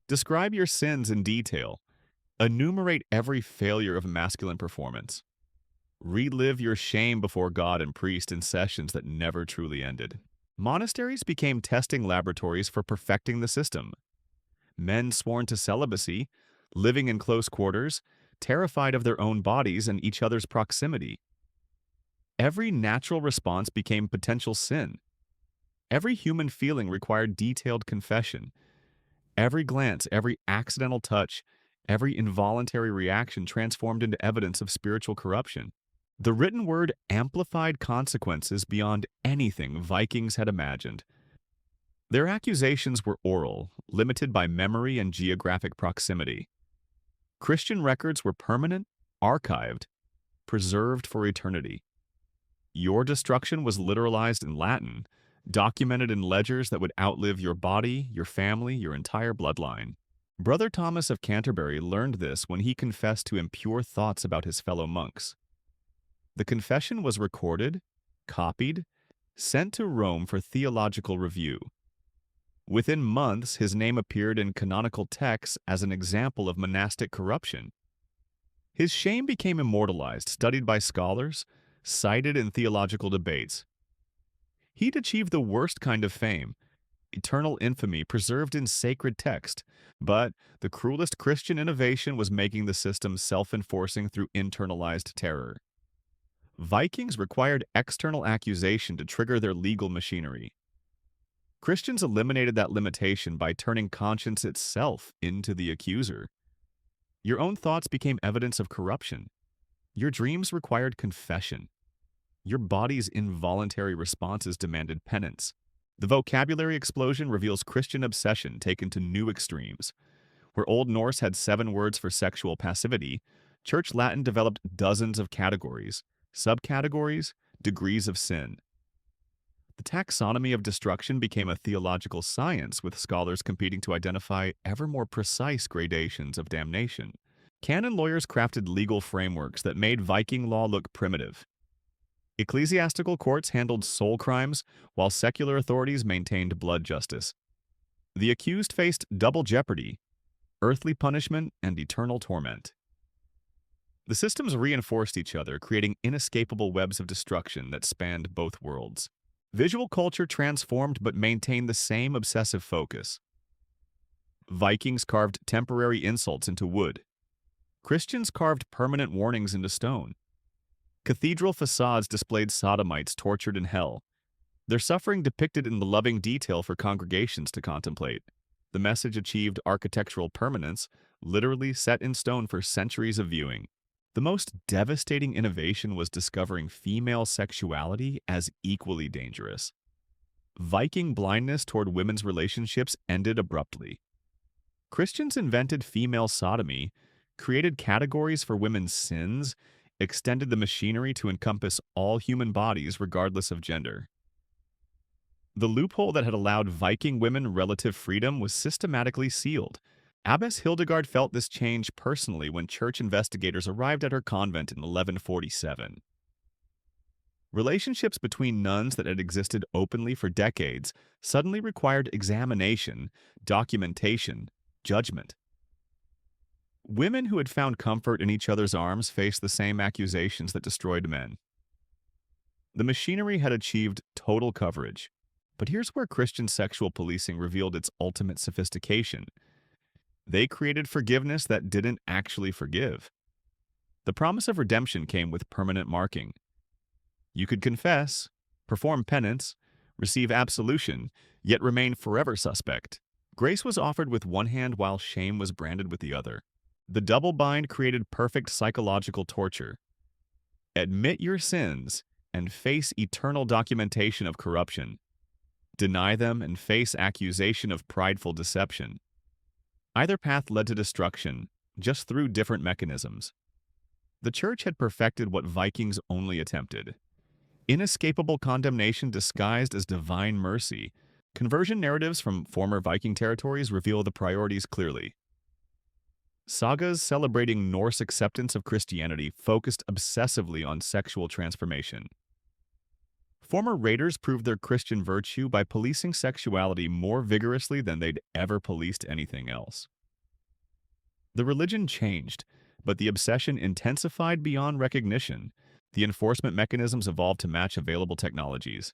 Describe your sins in detail. Enumerate every failure of masculine performance. Relive your shame before God and priest in sessions that never truly ended. Monasteries became testing laboratories for perfecting the system. Men sworn to celibacy, living in close quarters, terrified of their own bodies and each other's proximity. Every natural response became potential sin. Every human feeling required detailed confession. Every glance, every accidental touch, every involuntary reaction transformed into evidence of spiritual corruption. The written word amplified consequences beyond anything Vikings had imagined. Their accusations were oral, limited by memory and geographic proximity. Christian records were permanent, archived, preserved for eternity. Your destruction was literalized in Latin, documented in ledgers that would outlive your body, your family, your entire bloodline. Brother Thomas of Canterbury learned this when he confessed to impure thoughts about his fellow monks. The confession was recorded, copied, sent to Rome for theological review. Within months, his name appeared in canonical texts as an example of monastic corruption. His shame became immortalized, studied by scholars, cited in theological debates. He'd achieved the worst kind of fame, eternal infamy preserved in sacred text, but the cruelest Christian innovation was making the system self-enforcing through internalized terror. Vikings required external accusation to trigger their legal machinery. Christians eliminated that limitation by turning conscience itself into the accuser. Your own thoughts became evidence of corruption. Your dreams required confession. Your body's involuntary responses demanded penance. The vocabulary explosion reveals Christian obsession taken to new extremes. Where Old Norse had 7 words for sexual passivity, Church Latin developed dozens of categories, subcategories, degrees of sin. The taxonomy of destruction became a theological science, with scholars competing to identify ever more precise gradations of damnation. Canon lawyers crafted legal frameworks that made Viking law look primitive. Ecclesiastical courts handled soul crimes, while secular authorities maintained blood justice. The accused faced double jeopardy, earthly punishment and eternal torment. The systems reinforced each other, creating inescapable webs of destruction that spanned both worlds. Visual culture transformed but maintained the same obsessive focus. Vikings carved temporary insults into wood. Christians carved permanent warnings into stone. Cathedral facades displayed sodomites tortured in hell, their suffering depicted in the loving detail for congregations to contemplate. The message achieved architectural permanence, literally set in stone for centuries of viewing. The most devastating innovation was discovering female sexuality as equally dangerous. Viking blindness toward women's relationships ended abruptly. Christians invented female sodomy, created categories for women's sins, extended the machinery to encompass all human bodies regardless of gender. The loophole that had allowed Viking women relative freedom was systematically sealed. Abbess Hildegard felt this change personally when church investigators arrived at her convent in 1147. Relationships between nuns that had existed openly for decades suddenly required examination, documentation, judgment. Women who had found comfort in each other's arms faced the same accusations that destroyed men. The machinery had achieved total coverage. But here's where Christian sexual policing revealed its ultimate sophistication. They created forgiveness that didn't actually forgive. The promise of redemption came with permanent marking. You could confess, perform penance, receive absolution, yet remain forever suspect. Grace was offered with one hand while shame was branded with the other. The double bind created perfect psychological torture. Admit your sins and face eternal documentation of corruption. Deny them and face accusation of prideful deception. Either path led to destruction, just through different mechanisms. The church had perfected what Vikings only attempted. Inescapable condemnation disguised as divine mercy. Conversion narratives from former Viking territories reveal the priorities clearly. Sagas celebrating Norse acceptance of Christianity focused obsessively on sexual transformation. Former raiders proved their Christian virtue by policing sexuality more vigorously than they'd ever policed anything else. The religion changed, but the obsession intensified beyond recognition. The enforcement mechanisms evolved to match available technologies.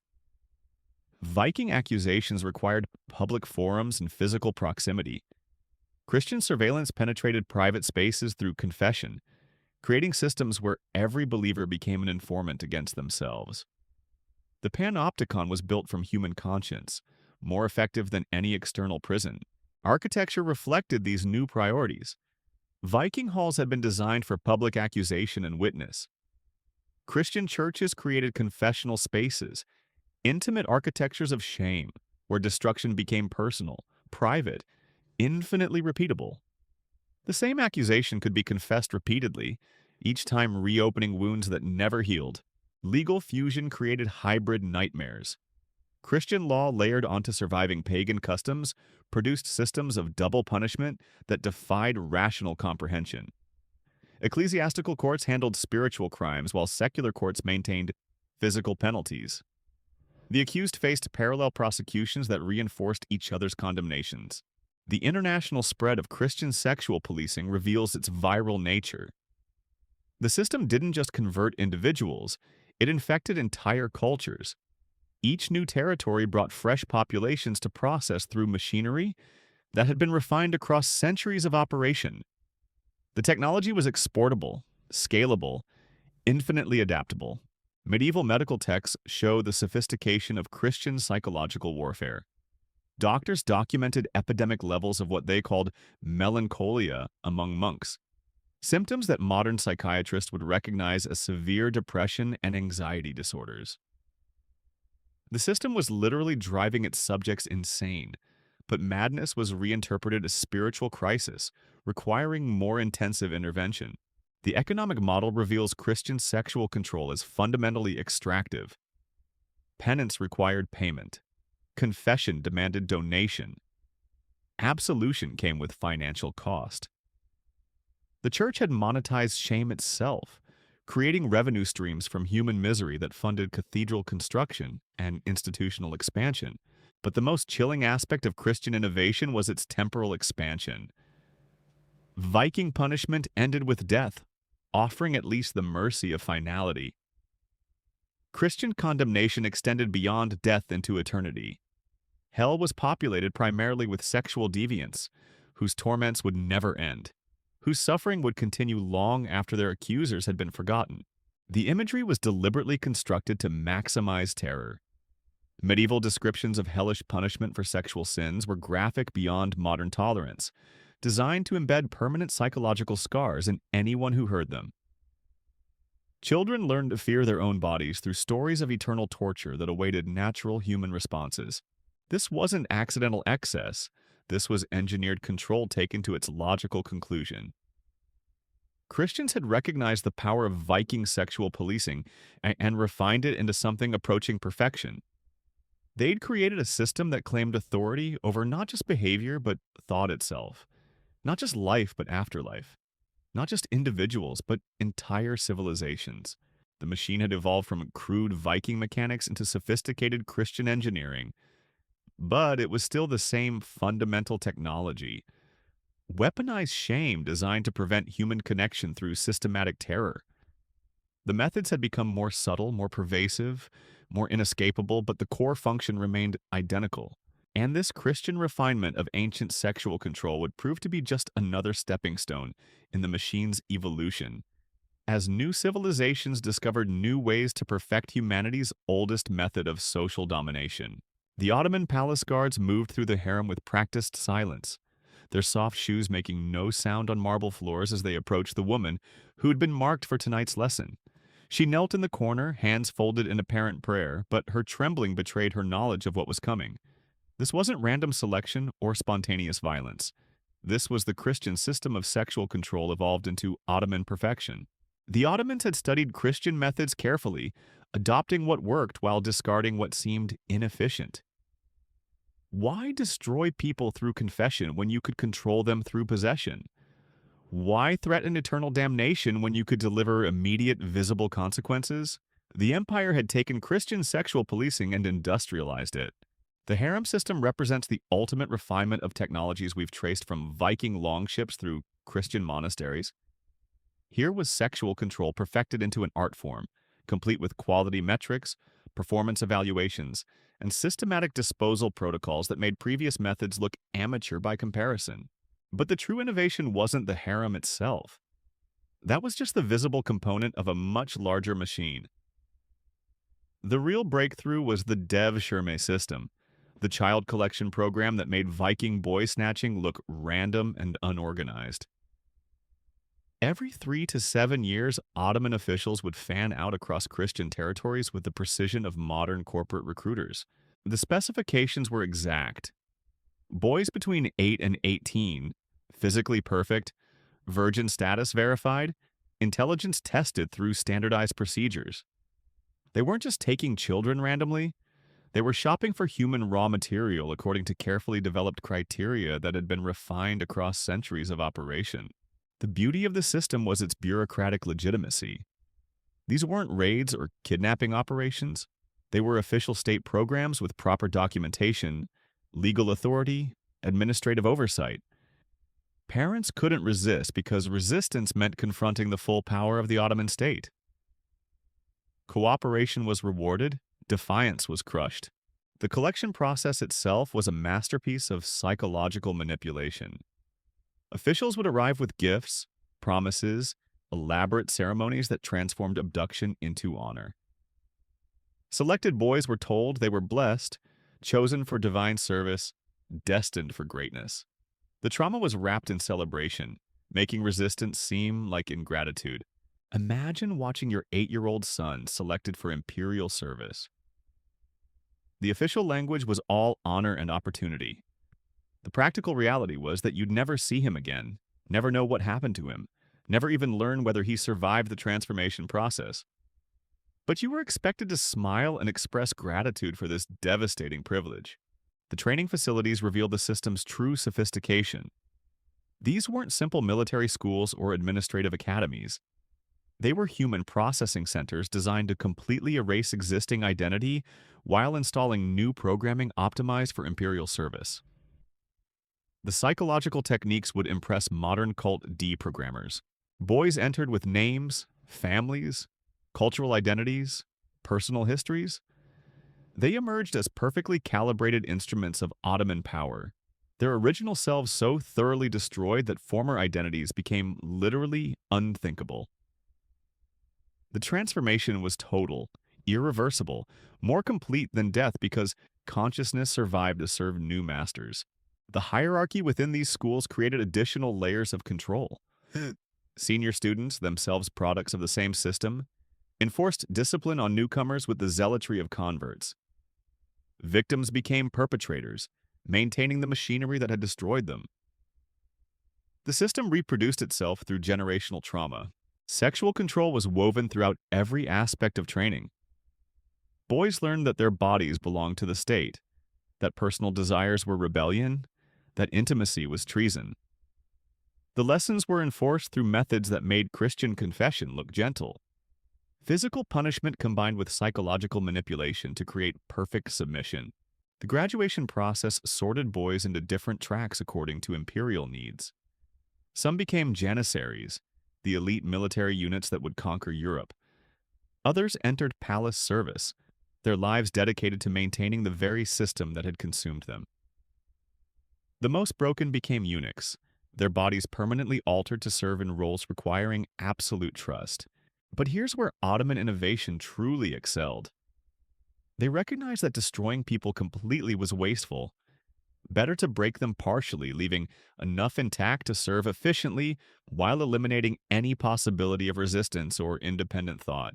Viking accusations required public forums and physical proximity. Christian surveillance penetrated private spaces through confession, creating systems where every believer became an informant against themselves. The panopticon was built from human conscience, more effective than any external prison. Architecture reflected these new priorities. Viking halls had been designed for public accusation and witness. Christian churches created confessional spaces, intimate architectures of shame, where destruction became personal, private, infinitely repeatable. The same accusation could be confessed repeatedly, each time reopening wounds that never healed. Legal fusion created hybrid nightmares. Christian law layered onto surviving pagan customs produced systems of double punishment that defied rational comprehension. Ecclesiastical courts handled spiritual crimes while secular courts maintained physical penalties. The accused faced parallel prosecutions that reinforced each other's condemnations. The international spread of Christian sexual policing reveals its viral nature. The system didn't just convert individuals, it infected entire cultures. Each new territory brought fresh populations to process through machinery that had been refined across centuries of operation. The technology was exportable, scalable, infinitely adaptable. Medieval medical texts show the sophistication of Christian psychological warfare. Doctors documented epidemic levels of what they called melancholia among monks, symptoms that modern psychiatrists would recognize as severe depression and anxiety disorders. The system was literally driving its subjects insane, but madness was reinterpreted as spiritual crisis, requiring more intensive intervention. The economic model reveals Christian sexual control as fundamentally extractive. Penance required payment. Confession demanded donation. Absolution came with financial cost. The church had monetized shame itself, creating revenue streams from human misery that funded cathedral construction and institutional expansion. But the most chilling aspect of Christian innovation was its temporal expansion. Viking punishment ended with death, offering at least the mercy of finality. Christian condemnation extended beyond death into eternity. Hell was populated primarily with sexual deviants, whose torments would never end, whose suffering would continue long after their accusers had been forgotten. The imagery was deliberately constructed to maximize terror. Medieval descriptions of hellish punishment for sexual sins were graphic beyond modern tolerance, designed to embed permanent psychological scars in anyone who heard them. Children learned to fear their own bodies through stories of eternal torture that awaited natural human responses. This wasn't accidental excess. This was engineered control taken to its logical conclusion. Christians had recognized the power of Viking sexual policing and refined it into something approaching perfection. They'd created a system that claimed authority over not just behavior, but thought itself. Not just life, but afterlife. Not just individuals, but entire civilizations. The machine had evolved from crude Viking mechanics into sophisticated Christian engineering. But it was still the same fundamental technology. weaponized shame designed to prevent human connection through systematic terror. The methods had become more subtle, more pervasive, more inescapable, but the core function remained identical. And this Christian refinement of ancient sexual control would prove to be just another stepping stone in the machine's evolution, as new civilizations discovered new ways to perfect humanity's oldest method of social domination. The Ottoman palace guards moved through the harem with practiced silence, their soft shoes making no sound on marble floors as they approached the woman who had been marked for tonight's lesson. She knelt in the corner, hands folded in apparent prayer, but her trembling betrayed her knowledge of what was coming. This wasn't random selection or spontaneous violence. This was the Christian system of sexual control evolved into Ottoman perfection. The Ottomans had studied Christian methods carefully, adopting what worked while discarding what seemed inefficient. Why destroy people through confession when you could control them through possession? Why threaten eternal damnation when you could deliver immediate, visible consequences? The empire had taken Christian sexual policing and industrialized it. The harem system represents the ultimate refinement of technologies we've traced from Viking longships through Christian monasteries. Here was sexual control perfected into an art form, complete with quality metrics, performance evaluations, and systematic disposal protocols that made previous methods look amateur by comparison. But the true innovation wasn't the harem itself. That was just the visible component of a much larger machine. The real breakthrough was the Dev Sherme system, the child collection program that made Viking boy snatching look random and unorganized. Every 3 to 7 years, Ottoman officials would fan out across Christian territories with the precision of modern corporate recruiters. The specifications were exact. Boys between 8 and 18, physically perfect, virgin status verified, intelligence tested through standardized procedures. They weren't just taking children randomly, they were shopping for human raw material according to carefully developed criteria that had been refined across centuries of operation. The beauty of the system was its bureaucratic legitimacy. These weren't raids or kidnapping operations. They were official state programs with proper documentation, legal authority, administrative oversight. Parents couldn't resist because resistance meant confronting the full power of the Ottoman state. Cooperation was rewarded, defiance was crushed. The collection process itself was a masterpiece of psychological manipulation. Officials would arrive with gifts, promises, elaborate ceremonies that transformed abduction into honor. Selected boys were told they were blessed, chosen for divine service, destined for greatness. The trauma was wrapped in celebration, making resistance seem like ingratitude. Imagine watching your 8-year-old son selected for imperial service. The official language was all honor and opportunity. The practical reality was that you'd never see him again, never know what happened to him, never even learn whether he survived the transformation process. But you were expected to smile and express gratitude for this devastating privilege. The training facilities revealed the system's true sophistication. These weren't simple military schools or administrative academies. They were human processing centers designed to completely erase existing identity while installing new programming optimized for imperial service. The psychological techniques would impress modern cult deprogrammers. Boys entered with names, families, cultural identities, personal histories. They emerged as perfectly calibrated instruments of Ottoman power, their original selves so thoroughly destroyed that former identities became literally unthinkable. The transformation was total, irreversible, more complete than death because consciousness survived to serve new masters. The hierarchy within these schools created additional layers of control. Senior students, themselves products of the same system, enforced discipline on newcomers with the zealotry of converts. Victims became perpetrators, maintaining the machinery that had destroyed them. The system reproduced itself through generational trauma. Sexual control was woven throughout every aspect of training. Boys learned that their bodies belonged to the state, that personal desires were rebellion, that intimacy was treason. The lessons were enforced through methods that made Christian confession look gentle. Physical punishment combined with psychological manipulation to create perfect submission. The graduation process sorted boys into different tracks according to imperial needs. Some became janissaries, the elite military units that would conquer Europe. Others entered palace service, their lives dedicated to maintaining the very system that had consumed them. The most broken became eunuchs, their bodies permanently altered to serve in roles requiring absolute trust. But here's where Ottoman innovation truly excelled. They recognized that destroying people completely was wasteful. Better to break them partially, leaving enough intact to serve efficiently while eliminating any possibility of resistance or independent thought.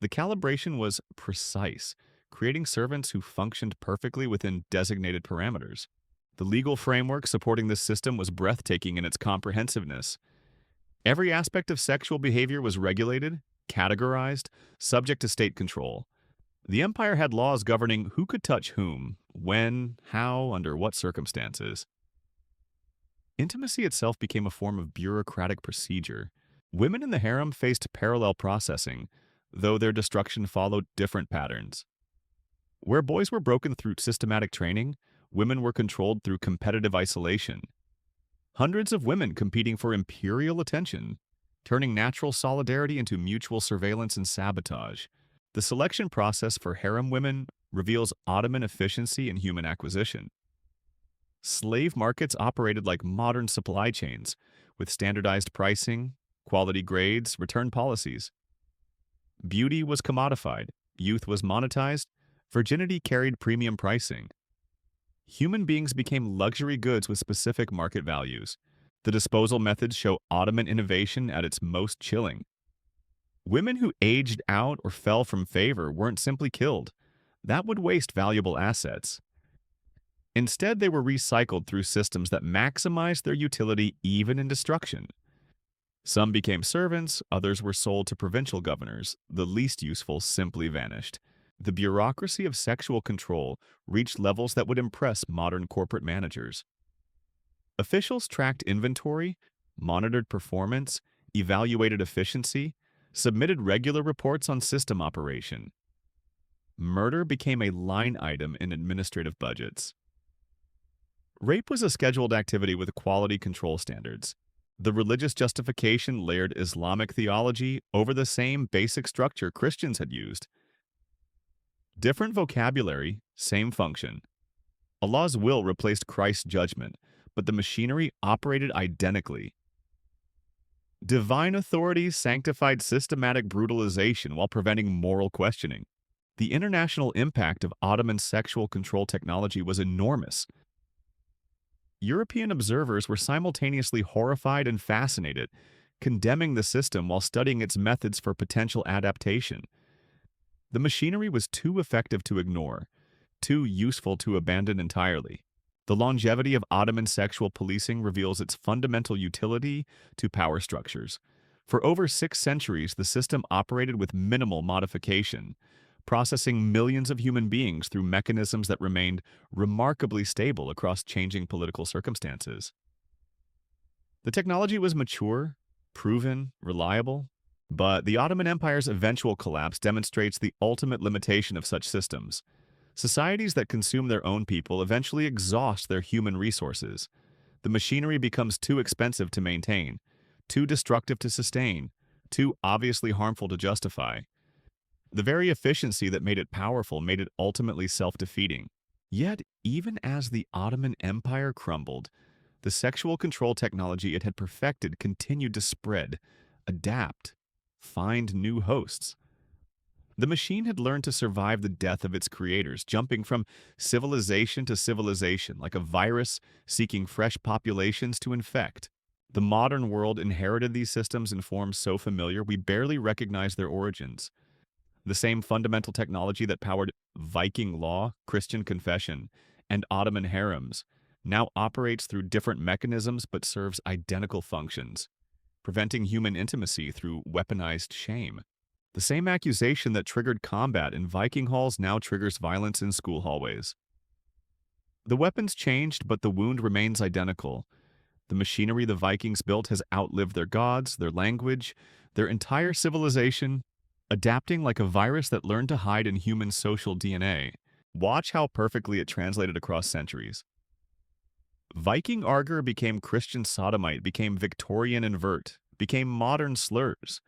The calibration was precise, creating servants who functioned perfectly within designated parameters. The legal framework supporting this system was breathtaking in its comprehensiveness. Every aspect of sexual behavior was regulated, categorized, subject to state control. The empire had laws governing who could touch whom, when, how, under what circumstances. Intimacy itself became a form of bureaucratic procedure. Women in the harem faced parallel processing, though their destruction followed different patterns. Where boys were broken through systematic training, women were controlled through competitive isolation. Hundreds of women competing for imperial attention, turning natural solidarity into mutual surveillance and sabotage. The selection process for harem women reveals Ottoman efficiency in human acquisition. Slave markets operated like modern supply chains, with standardized pricing, quality grades, return policies. Beauty was commodified, youth was monetized, virginity carried premium pricing. Human beings became luxury goods with specific market values. The disposal methods show Ottoman innovation at its most chilling. Women who aged out or fell from favor weren't simply killed. That would waste valuable assets. Instead, they were recycled through systems that maximized their utility even in destruction. Some became servants, others were sold to provincial governors. The least useful simply vanished. The bureaucracy of sexual control reached levels that would impress modern corporate managers. Officials tracked inventory, monitored performance, evaluated efficiency, submitted regular reports on system operation. Murder became a line item in administrative budgets. Rape was a scheduled activity with quality control standards. The religious justification layered Islamic theology over the same basic structure Christians had used. Different vocabulary, same function. Allah's will replaced Christ's judgment, but the machinery operated identically. Divine authority sanctified systematic brutalization while preventing moral questioning. The international impact of Ottoman sexual control technology was enormous. European observers were simultaneously horrified and fascinated, condemning the system while studying its methods for potential adaptation. The machinery was too effective to ignore, too useful to abandon entirely. The longevity of Ottoman sexual policing reveals its fundamental utility to power structures. For over 6 centuries, the system operated with minimal modification, processing millions of human beings through mechanisms that remained remarkably stable across changing political circumstances. The technology was mature, proven, reliable, but the Ottoman Empire's eventual collapse demonstrates the ultimate limitation of such systems. Societies that consume their own people eventually exhaust their human resources. The machinery becomes too expensive to maintain, too destructive to sustain, too obviously harmful to justify. The very efficiency that made it powerful made it ultimately self-defeating. Yet, even as the Ottoman Empire crumbled, the sexual control technology it had perfected continued to spread, adapt, find new hosts. The machine had learned to survive the death of its creators, jumping from civilization to civilization like a virus seeking fresh populations to infect. The modern world inherited these systems in forms so familiar we barely recognize their origins. The same fundamental technology that powered Viking law, Christian confession, and Ottoman harems now operates through different mechanisms but serves identical functions, preventing human intimacy through weaponized shame. The same accusation that triggered combat in Viking halls now triggers violence in school hallways. The weapons changed, but the wound remains identical. The machinery the Vikings built has outlived their gods, their language, their entire civilization, adapting like a virus that learned to hide in human social DNA. Watch how perfectly it translated across centuries. Viking arger became Christian sodomite, became Victorian invert, became modern slurs.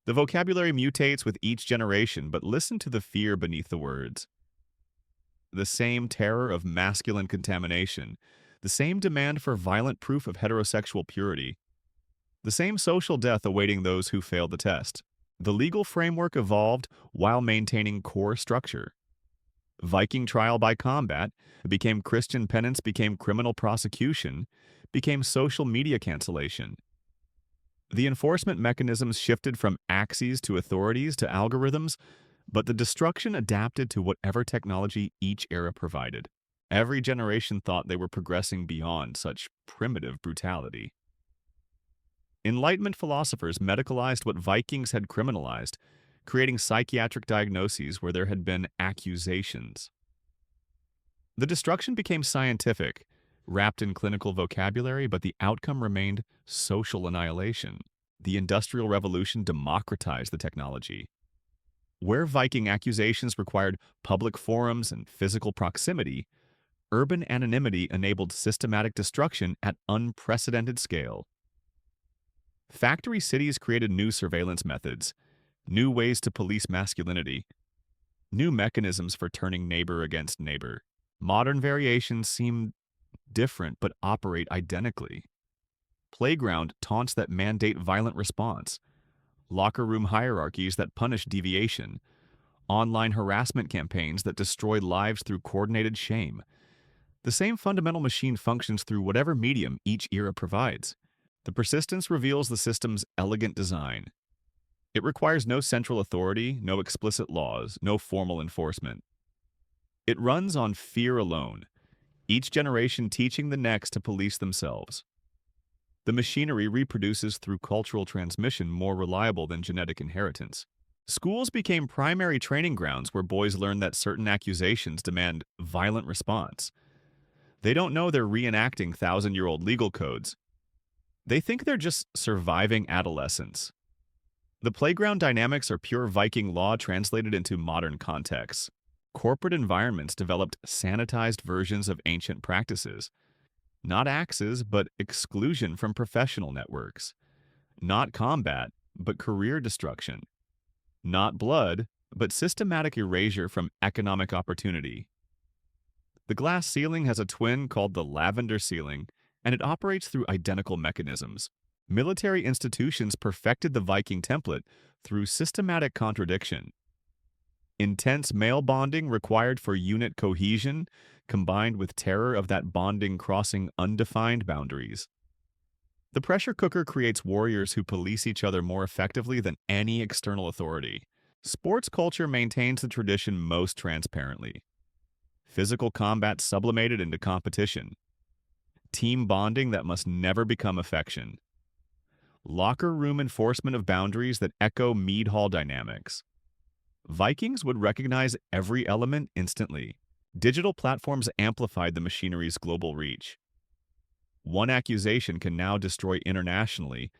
The vocabulary mutates with each generation, but listen to the fear beneath the words. The same terror of masculine contamination, the same demand for violent proof of heterosexual purity, the same social death awaiting those who fail the test. The legal framework evolved while maintaining core structure. Viking trial by combat became Christian penance, became criminal prosecution, became social media cancellation. The enforcement mechanisms shifted from axes to authorities to algorithms, but the destruction adapted to whatever technology each era provided. Every generation thought they were progressing beyond such primitive brutality. Enlightenment philosophers medicalized what Vikings had criminalized, creating psychiatric diagnoses where there had been accusations. The destruction became scientific, wrapped in clinical vocabulary, but the outcome remained social annihilation. The Industrial Revolution democratized the technology. Where Viking accusations required public forums and physical proximity, urban anonymity enabled systematic destruction at unprecedented scale. Factory cities created new surveillance methods, new ways to police masculinity, new mechanisms for turning neighbor against neighbor. Modern variations seem different but operate identically. Playground taunts that mandate violent response, locker room hierarchies that punish deviation, online harassment campaigns that destroy lives through coordinated shame. The same fundamental machine functions through whatever medium each era provides. The persistence reveals the system's elegant design. It requires no central authority, no explicit laws, no formal enforcement. It runs on fear alone, each generation teaching the next to police themselves. The machinery reproduces through cultural transmission more reliable than genetic inheritance. Schools became primary training grounds where boys learn that certain accusations demand violent response. They don't know they're reenacting thousand-year-old legal codes. They think they're just surviving adolescence. The playground dynamics are pure Viking law translated into modern contexts. Corporate environments developed sanitized versions of ancient practices. Not axes, but exclusion from professional networks. Not combat, but career destruction. Not blood, but systematic erasure from economic opportunity. The glass ceiling has a twin called the lavender ceiling, and it operates through identical mechanisms. Military institutions perfected the Viking template through systematic contradiction. Intense male bonding required for unit cohesion, combined with terror of that bonding crossing undefined boundaries. The pressure cooker creates warriors who police each other more effectively than any external authority. Sports culture maintains the tradition most transparently. Physical combat sublimated into competition. Team bonding that must never become affection. Locker room enforcement of boundaries that echo mead hall dynamics. Vikings would recognize every element instantly. Digital platforms amplified the machinery's global reach. One accusation can now destroy internationally,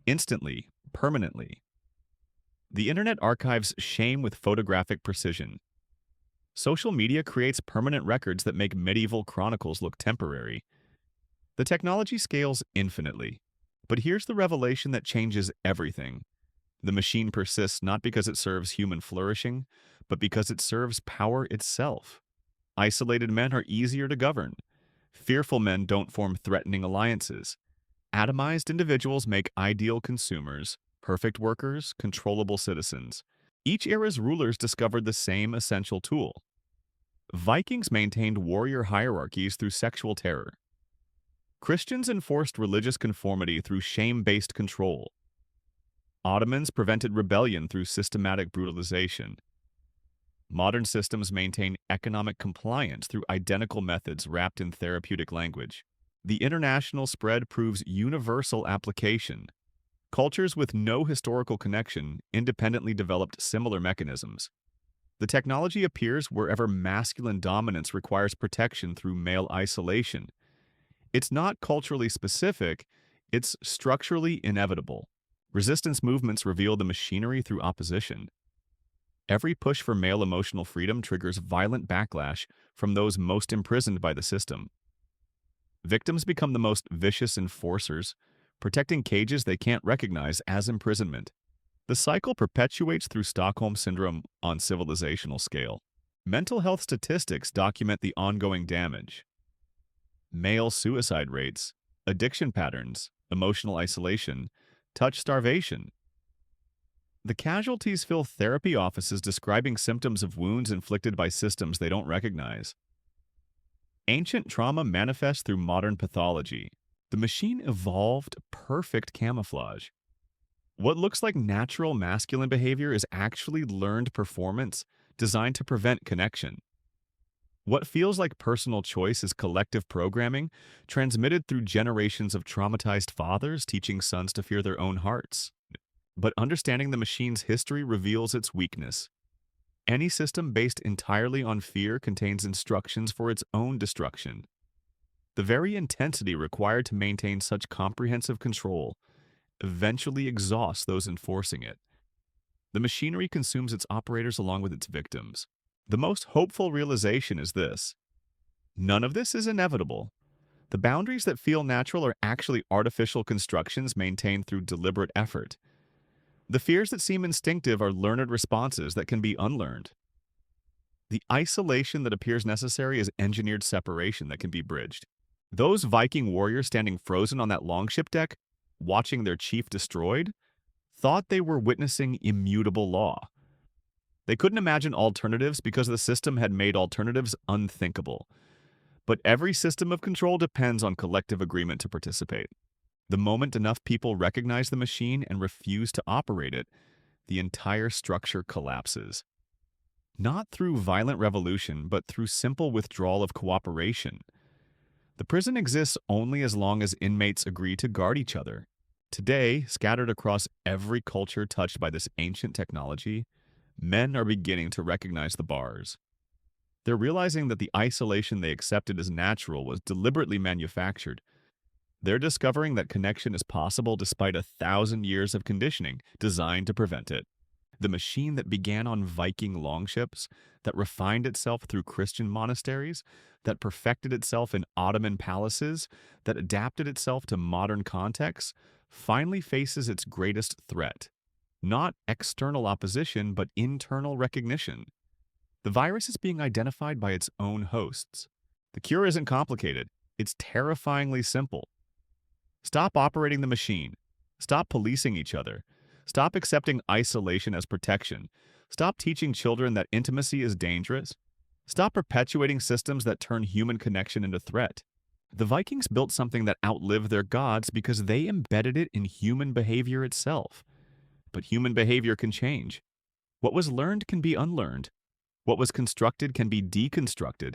instantly, permanently. The internet archives shame with photographic precision. Social media creates permanent records that make medieval chronicles look temporary. The technology scales infinitely. But here's the revelation that changes everything. The machine persists not because it serves human flourishing, but because it serves power itself. Isolated men are easier to govern. Fearful men don't form threatening alliances. Atomized individuals make ideal consumers, perfect workers, controllable citizens. Each era's rulers discovered the same essential tool. Vikings maintained warrior hierarchies through sexual terror. Christians enforced religious conformity through shame-based control. Ottomans prevented rebellion through systematic brutalization. Modern systems maintain economic compliance through identical methods wrapped in therapeutic language. The international spread proves universal application. Cultures with no historical connection independently developed similar mechanisms. The technology appears wherever masculine dominance requires protection through male isolation. It's not culturally specific, it's structurally inevitable. Resistance movements reveal the machinery through opposition. Every push for male emotional freedom triggers violent backlash from those most imprisoned by the system. Victims become the most vicious enforcers, protecting cages they can't recognize as imprisonment. The cycle perpetuates through Stockholm Syndrome on civilizational scale. Mental health statistics document the ongoing damage. Male suicide rates, addiction patterns, emotional isolation, touch starvation. The casualties fill therapy offices describing symptoms of wounds inflicted by systems they don't recognize. Ancient trauma manifests through modern pathology. The machine evolved perfect camouflage. What looks like natural masculine behavior is actually learned performance designed to prevent connection. What feels like personal choice is collective programming transmitted through generations of traumatized fathers teaching sons to fear their own hearts. But understanding the machine's history reveals its weakness. Any system based entirely on fear contains instructions for its own destruction. The very intensity required to maintain such comprehensive control eventually exhausts those enforcing it. The machinery consumes its operators along with its victims. The most hopeful realization is this: none of this is inevitable. The boundaries that feel natural are actually artificial constructions maintained through deliberate effort. The fears that seem instinctive are learned responses that can be unlearned. The isolation that appears necessary is engineered separation that can be bridged. Those Viking warriors standing frozen on that longship deck, watching their chief destroyed, thought they were witnessing immutable law. They couldn't imagine alternatives because the system had made alternatives unthinkable. But every system of control depends on collective agreement to participate. The moment enough people recognize the machine and refuse to operate it, the entire structure collapses. Not through violent revolution, but through simple withdrawal of cooperation. The prison exists only as long as inmates agree to guard each other. Today, scattered across every culture touched by this ancient technology, men are beginning to recognize the bars. They're realizing that the isolation they accepted as natural was deliberately manufactured. They're discovering that connection is possible despite 1,000 years of conditioning designed to prevent it. The machine that began on Viking longships, that refined itself through Christian monasteries, that perfected itself in Ottoman palaces, that adapted itself to modern contexts, finally faces its greatest threat. Not external opposition, but internal recognition. The virus is being identified by its own hosts. The cure isn't complicated. It's terrifyingly simple. Stop operating the machine. Stop policing each other. Stop accepting isolation as protection. Stop teaching children that intimacy is dangerous. Stop perpetuating systems that turn human connection into threat. The Vikings built something that outlived their gods because they embedded it in human behavior itself. But human behavior can change. What was learned can be unlearned. What was constructed can be deconstructed.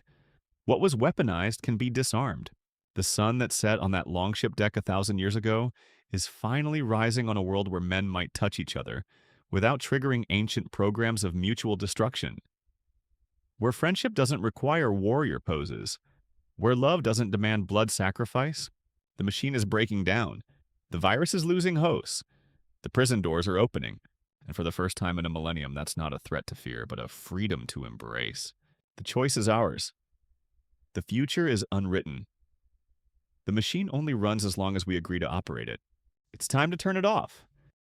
What was weaponized can be disarmed. The sun that set on that longship deck 1,000 years ago is finally rising on a world where men might touch each other without triggering ancient programs of mutual destruction. Where friendship doesn't require warrior poses. Where love doesn't demand blood sacrifice. The machine is breaking down. The virus is losing hosts. The prison doors are opening. And for the first time in a millennium, that's not a threat to fear, but a freedom to embrace. The choice is ours. The future is unwritten. The machine only runs as long as we agree to operate it. It's time to turn it off.